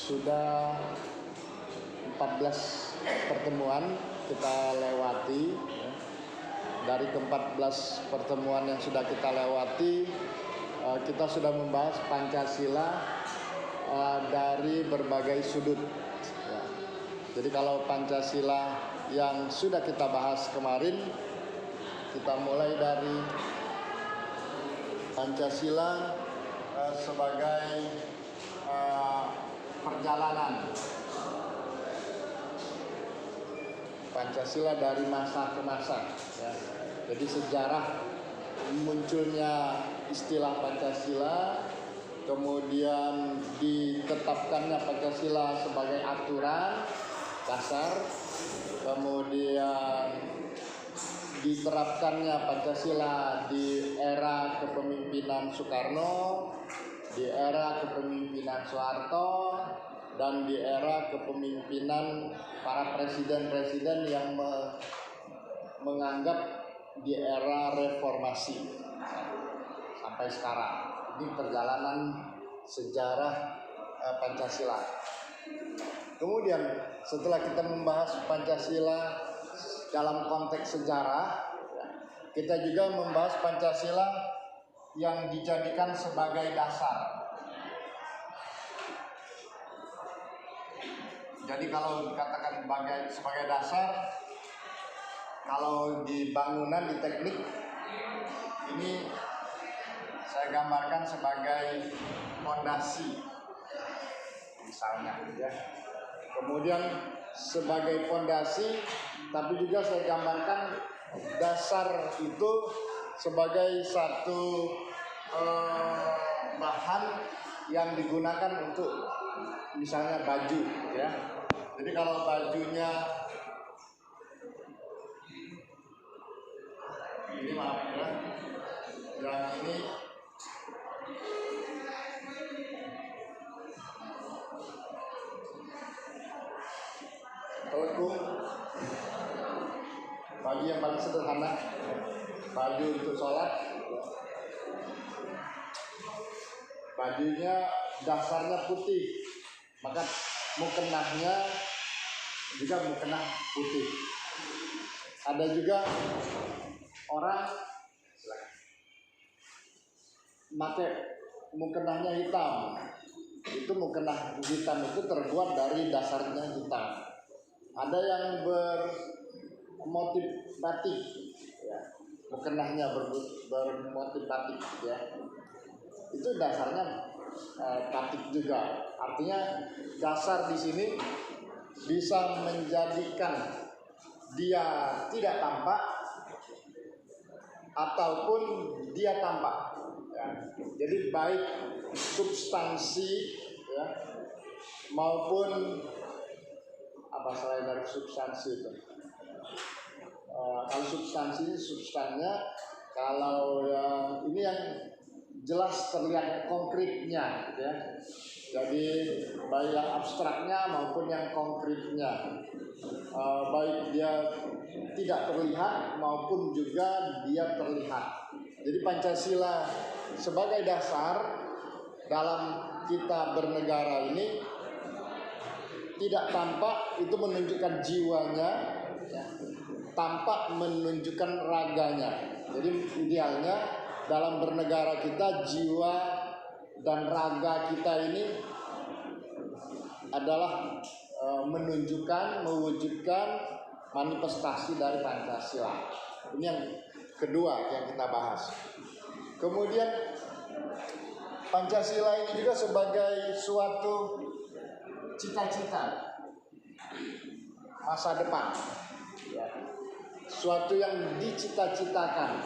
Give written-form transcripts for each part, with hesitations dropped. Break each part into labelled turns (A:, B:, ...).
A: Sudah 14 pertemuan kita lewati. Dari ke-14 pertemuan yang sudah kita lewati, kita sudah membahas Pancasila dari berbagai sudut. Jadi kalau Pancasila yang sudah kita bahas kemarin, kita mulai dari Pancasila sebagai perjalanan. Pancasila dari masa ke masa, ya. Jadi sejarah munculnya istilah Pancasila, kemudian ditetapkannya Pancasila sebagai aturan dasar, kemudian diterapkannya Pancasila di era kepemimpinan Soekarno, di era kepemimpinan Soeharto, dan di era kepemimpinan para presiden-presiden yang menganggap di era reformasi sampai sekarang. Ini perjalanan sejarah Pancasila. Kemudian setelah kita membahas Pancasila dalam konteks sejarah, kita juga membahas Pancasila yang dijadikan sebagai dasar. Jadi kalau dikatakan sebagai dasar, kalau di bangunan, di teknik, ini saya gambarkan sebagai fondasi, misalnya, ya. Kemudian sebagai fondasi, tapi juga saya gambarkan dasar itu sebagai satu bahan yang digunakan untuk misalnya baju, ya. Jadi kalau bajunya ini, maaf ya, yang ini telekung, baju yang paling sederhana, baju untuk sholat, bajunya dasarnya putih, maka mukenahnya juga mukenah putih. Ada juga orang pakai mukenahnya hitam. Itu mukenah hitam itu terbuat dari dasarnya hitam. Ada yang bermotif batik, ya. Mukenahnya bermotif batik, ya. Itu dasarnya batik juga. Artinya dasar di sini bisa menjadikan dia tidak tampak ataupun dia tampak, ya. Jadi baik substansi, ya, maupun apa selain dari substansi itu. Kalau substansi substannya, kalau yang ini yang jelas terlihat konkretnya, ya. Jadi baik yang abstraknya maupun yang konkretnya, baik dia tidak terlihat maupun juga dia terlihat. Jadi Pancasila sebagai dasar dalam kita bernegara ini tidak tampak, itu menunjukkan jiwanya, ya. Tampak menunjukkan raganya. Jadi idealnya dalam bernegara kita, jiwa dan raga kita ini adalah menunjukkan, mewujudkan manifestasi dari Pancasila. Ini yang kedua yang kita bahas. Kemudian Pancasila ini juga sebagai suatu cita-cita masa depan, ya. Suatu yang dicita-citakan.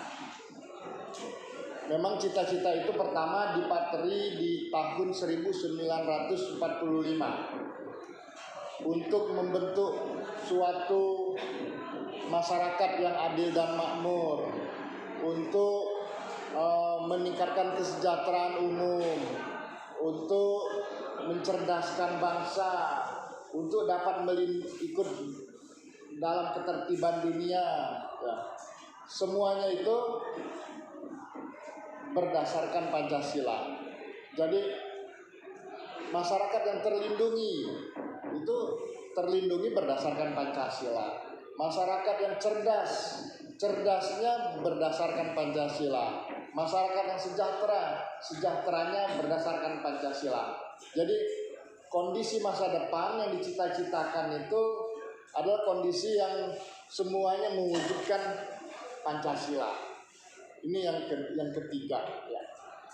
A: Memang cita-cita itu pertama dipateri di tahun 1945 untuk membentuk suatu masyarakat yang adil dan makmur, untuk meningkatkan kesejahteraan umum, untuk mencerdaskan bangsa, untuk dapat ikut dalam ketertiban dunia, ya. Semuanya itu berdasarkan Pancasila. Jadi masyarakat yang terlindungi itu terlindungi berdasarkan Pancasila. Masyarakat yang cerdas, cerdasnya berdasarkan Pancasila. Masyarakat yang sejahtera, sejahteranya berdasarkan Pancasila. Jadi kondisi masa depan yang dicita-citakan itu adalah kondisi yang semuanya mewujudkan Pancasila. Ini yang ketiga. Ya.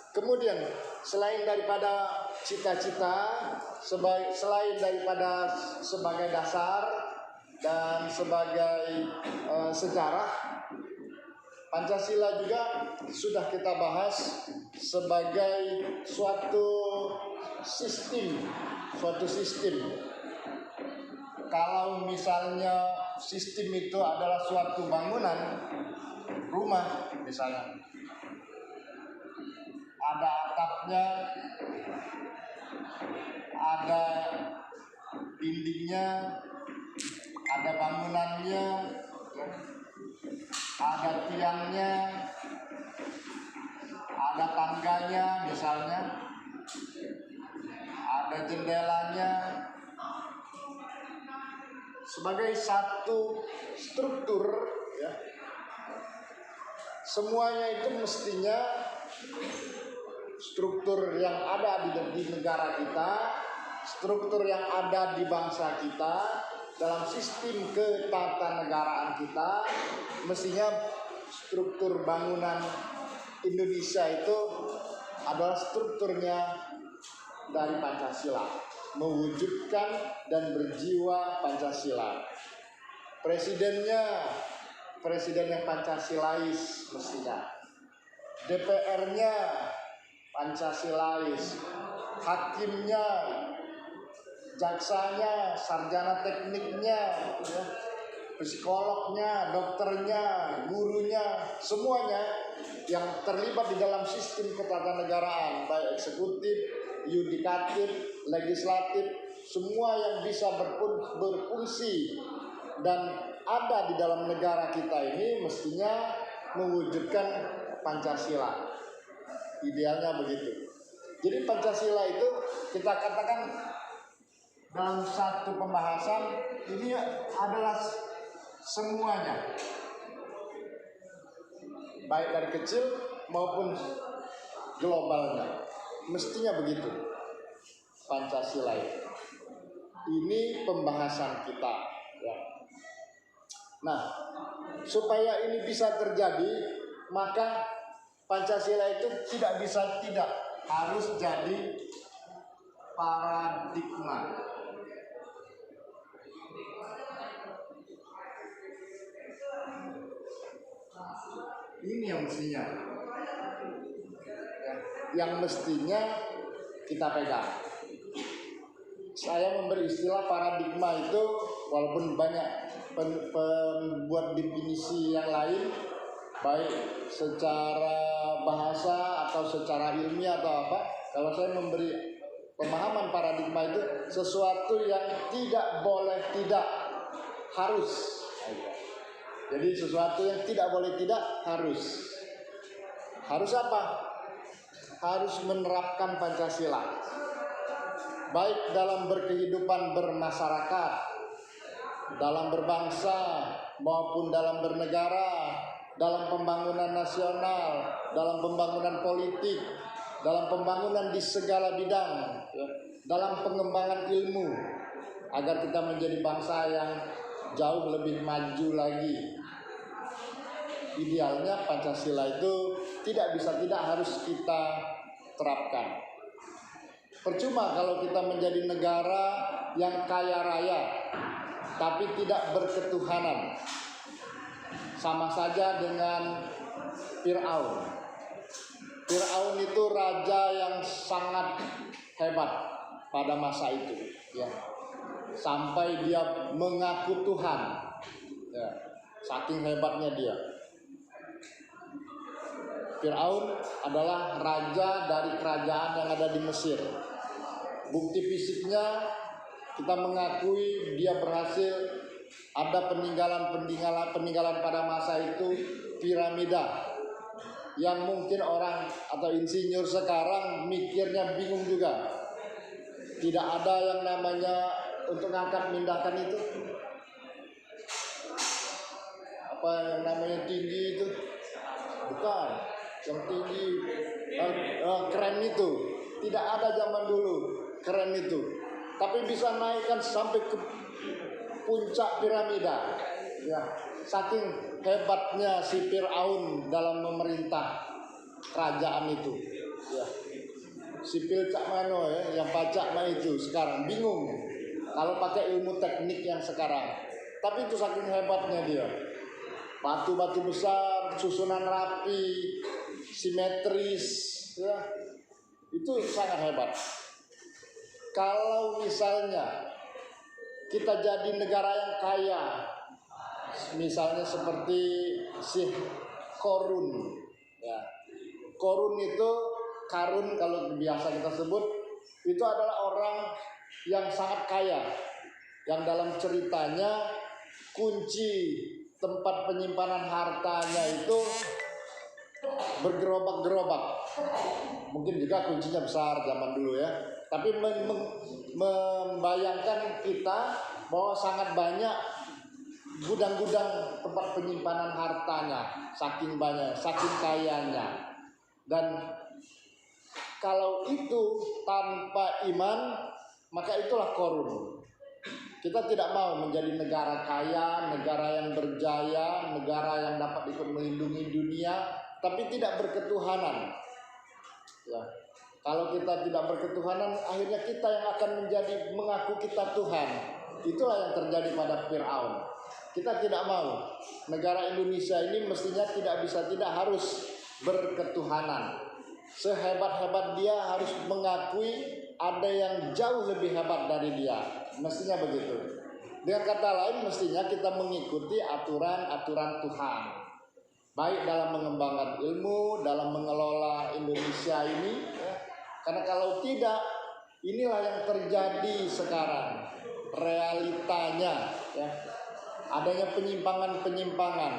A: Kemudian selain daripada cita-cita, selain daripada sebagai dasar dan sebagai sejarah, Pancasila juga sudah kita bahas sebagai suatu sistem. Kalau misalnya sistem itu adalah suatu bangunan, rumah misalnya, ada atapnya, ada dindingnya, ada bangunannya, ada tiangnya, ada tangganya misalnya, ada jendelanya. Sebagai satu struktur, ya, semuanya itu mestinya struktur yang ada di negara kita, struktur yang ada di bangsa kita, dalam sistem ketatanegaraan kita, mestinya struktur bangunan Indonesia itu adalah strukturnya dari Pancasila, mewujudkan dan berjiwa Pancasila. Presiden yang Pancasilais mestinya. DPR-nya Pancasilais, hakimnya, jaksanya, sarjana tekniknya, ya, psikolognya, dokternya, gurunya, semuanya yang terlibat di dalam sistem ketatanegaraan, baik eksekutif, yudikatif, legislatif, semua yang bisa berfungsi dan ada di dalam negara kita ini mestinya mewujudkan Pancasila. Idealnya begitu. Jadi Pancasila itu kita katakan dalam satu pembahasan ini adalah semuanya, baik dari kecil maupun globalnya, mestinya begitu. Pancasila ini pembahasan kita, ya. Nah, supaya ini bisa terjadi, maka Pancasila itu tidak harus jadi paradigma. Ini yang mestinya, yang mestinya kita pegang. Saya memberi istilah paradigma itu, walaupun banyak pembuat definisi yang lain, baik secara bahasa atau secara ilmiah atau apa. Kalau saya memberi pemahaman paradigma itu sesuatu yang tidak boleh tidak, harus. Jadi sesuatu yang tidak boleh tidak, harus. Harus apa? Harus menerapkan Pancasila, baik dalam berkehidupan bermasyarakat, dalam berbangsa maupun dalam bernegara, dalam pembangunan nasional, dalam pembangunan politik, dalam pembangunan di segala bidang, ya, dalam pengembangan ilmu, agar kita menjadi bangsa yang jauh lebih maju lagi. Idealnya Pancasila itu tidak harus kita terapkan. Percuma kalau kita menjadi negara yang kaya raya tapi tidak berketuhanan. Sama saja dengan Fir'aun. Fir'aun itu raja yang sangat hebat pada masa itu, ya. Sampai dia mengaku Tuhan, ya. Saking hebatnya dia. Fir'aun adalah raja dari kerajaan yang ada di Mesir. Bukti fisiknya kita mengakui dia berhasil, ada peninggalan pada masa itu piramida yang mungkin orang atau insinyur sekarang mikirnya bingung juga. Tidak ada yang namanya untuk ngangkat mindahkan itu. Apa yang namanya tinggi itu? Bukan. Yang tinggi keren itu. Tidak ada zaman dulu keren itu. Tapi bisa naikkan sampai ke puncak piramida. Ya, saking hebatnya si Fir'aun dalam memerintah kerajaan itu. Ya. Sipil Cak Mano ya, yang pacak mah itu sekarang bingung kalau pakai ilmu teknik yang sekarang. Tapi itu saking hebatnya dia. Batu-batu besar, susunan rapi, simetris, ya. Itu sangat hebat. Kalau misalnya kita jadi negara yang kaya, misalnya seperti si Korun, ya. Korun itu Karun kalau biasa kita sebut, itu adalah orang yang sangat kaya, yang dalam ceritanya kunci tempat penyimpanan hartanya itu bergerobak-gerobak. Mungkin juga kuncinya besar zaman dulu ya, tapi membayangkan kita bahwa sangat banyak gudang-gudang tempat penyimpanan hartanya, saking banyak, saking kayanya. Dan kalau itu tanpa iman, maka itulah korun. Kita tidak mau menjadi negara kaya, negara yang berjaya, negara yang dapat ikut melindungi dunia, tapi tidak berketuhanan. Ya. Kalau kita tidak berketuhanan, akhirnya kita yang akan menjadi mengaku kita Tuhan. Itulah yang terjadi pada Fir'aun. Kita tidak mau. Negara Indonesia ini mestinya tidak harus berketuhanan. Sehebat-hebat dia harus mengakui ada yang jauh lebih hebat dari dia. Mestinya begitu. Dengan kata lain, mestinya kita mengikuti aturan-aturan Tuhan. Baik dalam mengembangkan ilmu, dalam mengelola Indonesia ini. Ya. Karena kalau tidak, inilah yang terjadi sekarang. Realitanya. Ya. Adanya penyimpangan-penyimpangan.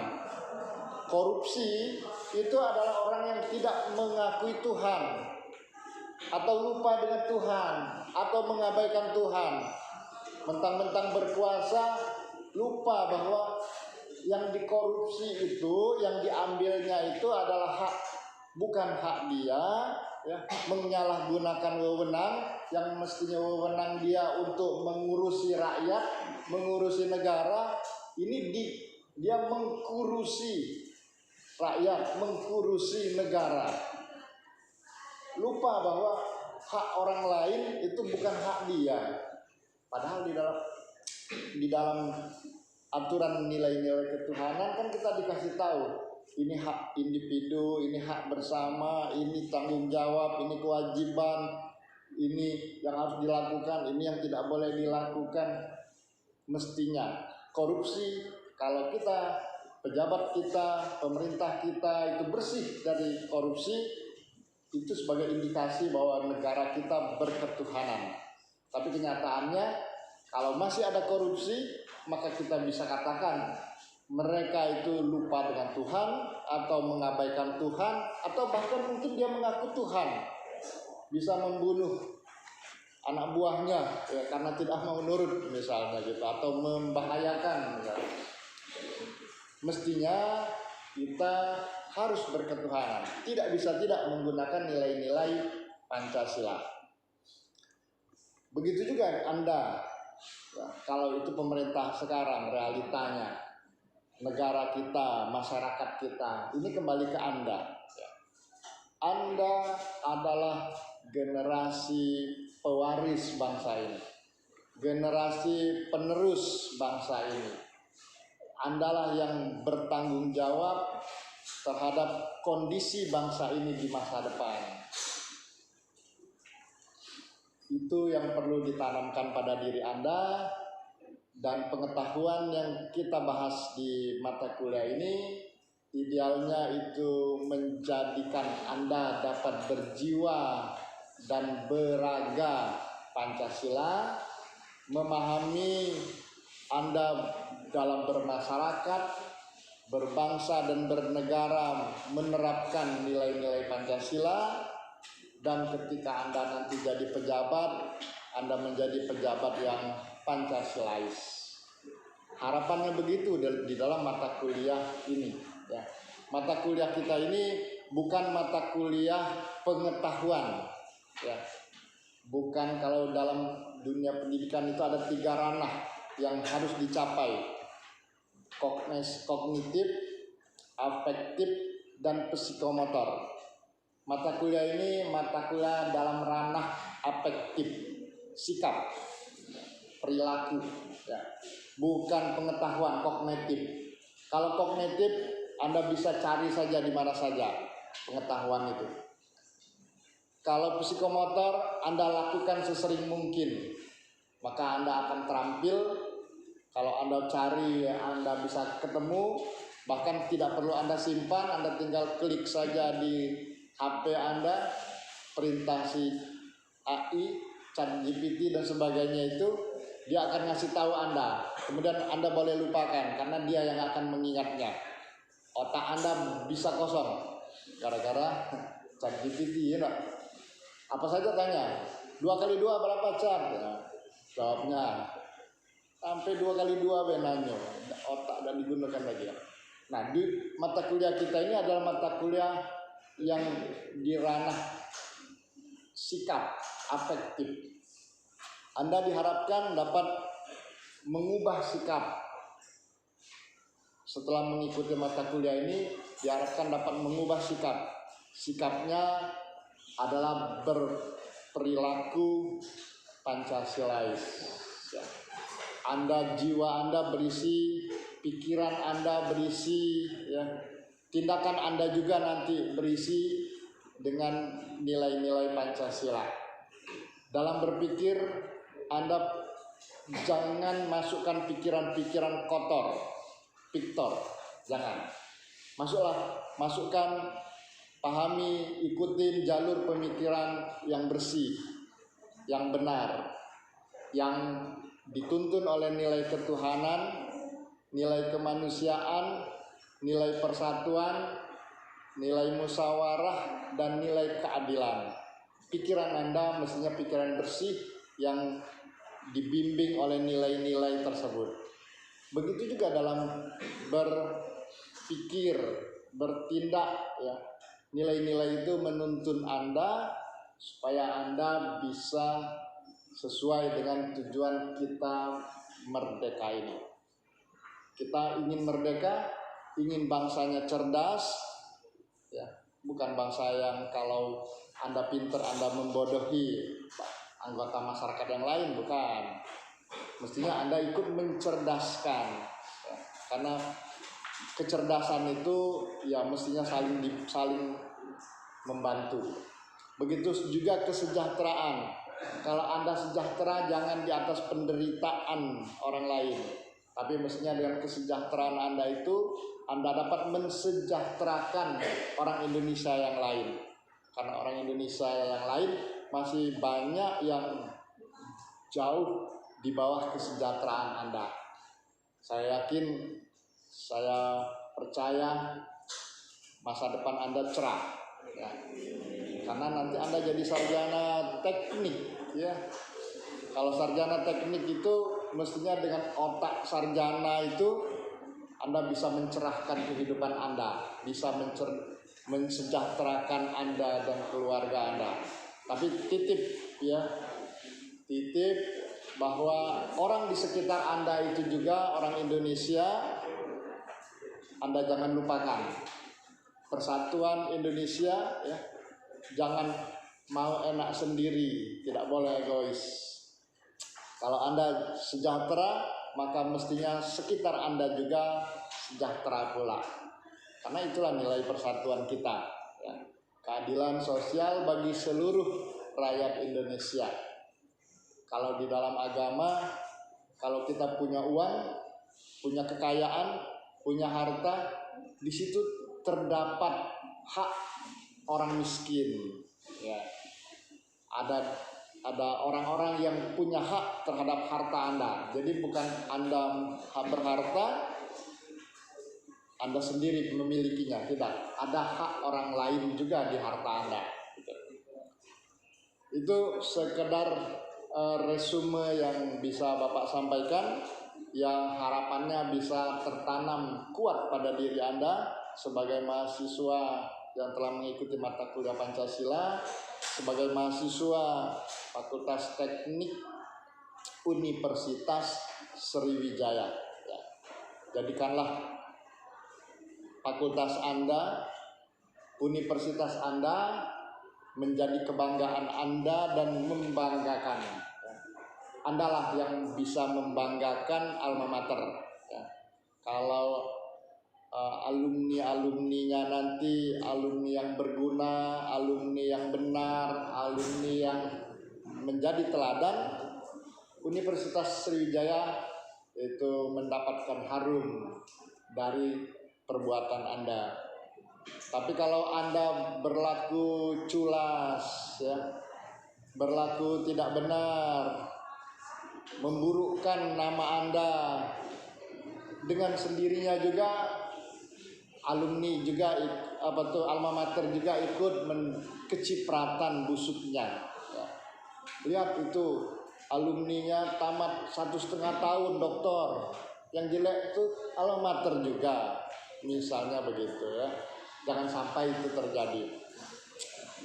A: Korupsi itu adalah orang yang tidak mengakui Tuhan, atau lupa dengan Tuhan, atau mengabaikan Tuhan. Mentang-mentang berkuasa, lupa bahwa yang dikorupsi itu, yang diambilnya itu adalah hak, bukan hak dia, ya, menyalahgunakan wewenang yang mestinya wewenang dia untuk mengurusi rakyat, mengurusi negara, ini dia mengkurusi rakyat, mengkurusi negara. Lupa bahwa hak orang lain itu bukan hak dia. Padahal di dalam aturan nilai-nilai ketuhanan kan kita dikasih tahu, ini hak individu, ini hak bersama, ini tanggung jawab, ini kewajiban, ini yang harus dilakukan, ini yang tidak boleh dilakukan. Mestinya korupsi, kalau kita pejabat kita, pemerintah kita itu bersih dari korupsi, itu sebagai indikasi bahwa negara kita berketuhanan. Tapi kenyataannya, kalau masih ada korupsi, maka kita bisa katakan mereka itu lupa dengan Tuhan, atau mengabaikan Tuhan, atau bahkan mungkin dia mengaku Tuhan, bisa membunuh anak buahnya ya, karena tidak mau nurut misalnya gitu, atau membahayakan misalnya. Mestinya kita harus berketuhanan, tidak bisa tidak menggunakan nilai-nilai Pancasila. Begitu juga Anda, ya, kalau itu pemerintah sekarang, realitanya negara kita, masyarakat kita, ini kembali ke Anda. Ya. Anda adalah generasi pewaris bangsa ini, generasi penerus bangsa ini. Andalah yang bertanggung jawab terhadap kondisi bangsa ini di masa depan. Itu yang perlu ditanamkan pada diri Anda, dan pengetahuan yang kita bahas di mata kuliah ini idealnya itu menjadikan Anda dapat berjiwa dan beraga Pancasila, memahami Anda dalam bermasyarakat, berbangsa dan bernegara menerapkan nilai-nilai Pancasila, dan ketika Anda nanti jadi pejabat, Anda menjadi pejabat yang Pancasilais. Harapannya begitu di dalam mata kuliah ini. Ya. Mata kuliah kita ini bukan mata kuliah pengetahuan. Ya. Bukan, kalau dalam dunia pendidikan itu ada 3 ranah yang harus dicapai. Kognitif, afektif, dan psikomotor. Mata kuliah ini mata kuliah dalam ranah afektif, sikap, perilaku, ya. Bukan pengetahuan kognitif. Kalau kognitif Anda bisa cari saja di mana saja pengetahuan itu. Kalau psikomotor Anda lakukan sesering mungkin, maka Anda akan terampil. Kalau Anda cari, Anda bisa ketemu. Bahkan tidak perlu Anda simpan, Anda tinggal klik saja di HP Anda, perintah si AI, ChatGPT dan sebagainya itu, dia akan ngasih tahu Anda. Kemudian Anda boleh lupakan karena dia yang akan mengingatnya. Otak Anda bisa kosong gara-gara ChatGPT, ya. Apa saja tanya, 2 kali 2 berapa, Chat? Ya, jawabnya sampai 2 kali 2 benanyo, otak dan digunakan lagi, ya. Nah, di mata kuliah kita ini adalah mata kuliah yang di ranah sikap afektif. Anda diharapkan dapat mengubah sikap. Setelah mengikuti mata kuliah ini, diharapkan dapat mengubah sikap. Sikapnya adalah berperilaku Pancasilais. Ya. Jiwa Anda berisi, pikiran Anda berisi, ya. Tindakan Anda juga nanti berisi dengan nilai-nilai Pancasila. Dalam berpikir, Anda jangan masukkan pikiran-pikiran kotor, piktor, jangan. Masukkan, pahami, ikutin jalur pemikiran yang bersih, yang benar, yang dituntun oleh nilai ketuhanan, nilai kemanusiaan, nilai persatuan, nilai musyawarah, dan nilai keadilan. Pikiran Anda mestinya pikiran bersih yang dibimbing oleh nilai-nilai tersebut. Begitu juga dalam berpikir, bertindak, ya. Nilai-nilai itu menuntun Anda supaya Anda bisa sesuai dengan tujuan kita merdeka ini. Kita ingin merdeka, ingin bangsanya cerdas, ya, bukan bangsa yang kalau Anda pintar Anda membodohi anggota masyarakat yang lain, bukan. Mestinya Anda ikut mencerdaskan, ya, karena kecerdasan itu ya mestinya saling membantu. Begitu juga kesejahteraan. Kalau Anda sejahtera, jangan di atas penderitaan orang lain, tapi mestinya dengan kesejahteraan Anda itu Anda dapat mensejahterakan orang Indonesia yang lain. Karena orang Indonesia yang lain masih banyak yang jauh di bawah kesejahteraan Anda. Saya yakin, saya percaya masa depan Anda cerah, ya. Karena nanti Anda jadi sarjana teknik, ya. Kalau sarjana teknik itu mestinya dengan otak sarjana itu Anda bisa mencerahkan kehidupan Anda, bisa mensejahterakan Anda dan keluarga Anda. Tapi titip, ya, titip bahwa orang di sekitar Anda itu juga orang Indonesia. Anda jangan lupakan persatuan Indonesia, ya. Jangan mau enak sendiri, tidak boleh egois. Kalau Anda sejahtera, maka mestinya sekitar Anda juga sejahtera pula. Karena itulah nilai persatuan kita, ya. Keadilan sosial bagi seluruh rakyat Indonesia. Kalau di dalam agama, kalau kita punya uang, punya kekayaan, punya harta, di situ terdapat hak orang miskin, ya. Ada orang-orang yang punya hak terhadap harta Anda. Jadi bukan Anda berharta, Anda sendiri memilikinya, tidak. Ada hak orang lain juga di harta Anda. Itu sekedar resume yang bisa Bapak sampaikan, yang harapannya bisa tertanam kuat pada diri Anda sebagai mahasiswa yang telah mengikuti mata kuliah Pancasila, sebagai mahasiswa Fakultas Teknik Universitas Sriwijaya. Ya. Jadikanlah fakultas Anda, universitas Anda menjadi kebanggaan Anda dan membanggakan. Andalah yang bisa membanggakan alma mater. Ya. Kalau alumni-alumninya nanti alumni yang berguna, alumni yang benar, alumni yang menjadi teladan, Universitas Sriwijaya itu mendapatkan harum dari perbuatan Anda. Tapi kalau Anda berlaku culas, ya, berlaku tidak benar, memburukkan nama Anda, dengan sendirinya juga alumni juga alma mater juga ikut kecipratan busuknya. Ya. Lihat itu alumninya tamat 1,5 tahun doktor, yang jelek itu alma mater juga, misalnya begitu ya. Jangan sampai itu terjadi.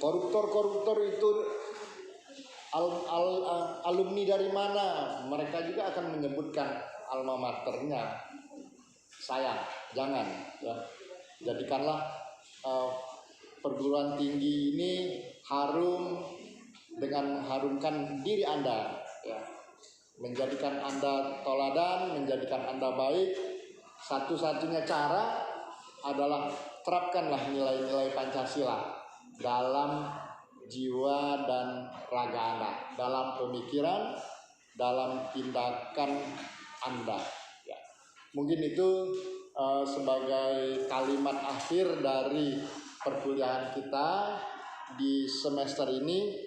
A: Koruptor itu alumni dari mana? Mereka juga akan menyebutkan alma maternya. Sayang, jangan. Ya. Jadikanlah perguruan tinggi ini harum dengan mengharumkan diri Anda. Ya. Menjadikan Anda toladan, menjadikan Anda baik. Satu-satunya cara adalah terapkanlah nilai-nilai Pancasila dalam jiwa dan raga Anda, dalam pemikiran, dalam tindakan Anda. Ya. Mungkin itu sebagai kalimat akhir dari perkuliahan kita di semester ini.